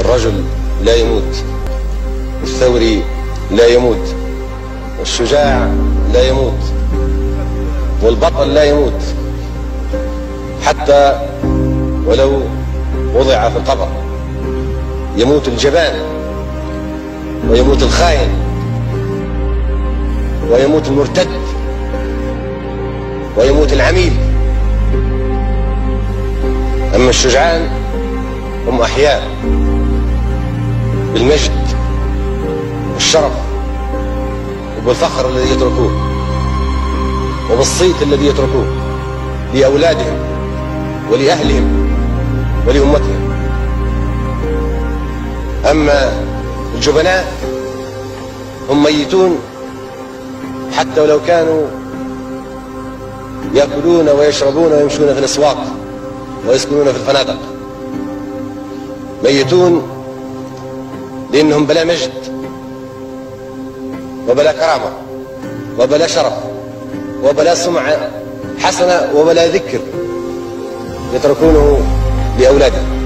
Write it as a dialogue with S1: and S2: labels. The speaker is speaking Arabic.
S1: الرجل لا يموت، الثوري لا يموت، والشجاع لا يموت، والبطل لا يموت، حتى ولو وضع في القبر. يموت الجبان، ويموت الخائن، ويموت المرتد، ويموت العميل. أما الشجعان هم أحياء بالمجد والشرف وبالفخر الذي يتركوه وبالصيت الذي يتركوه لأولادهم ولأهلهم ولأمتهم. أما الجبناء هم ميتون حتى ولو كانوا يأكلون ويشربون ويمشون في الأسواق ويسكنون في الفنادق. ميتون لأنهم بلا مجد وبلا كرامة وبلا شرف وبلا سمعة حسنة وبلا ذكر يتركونه لأولادهم.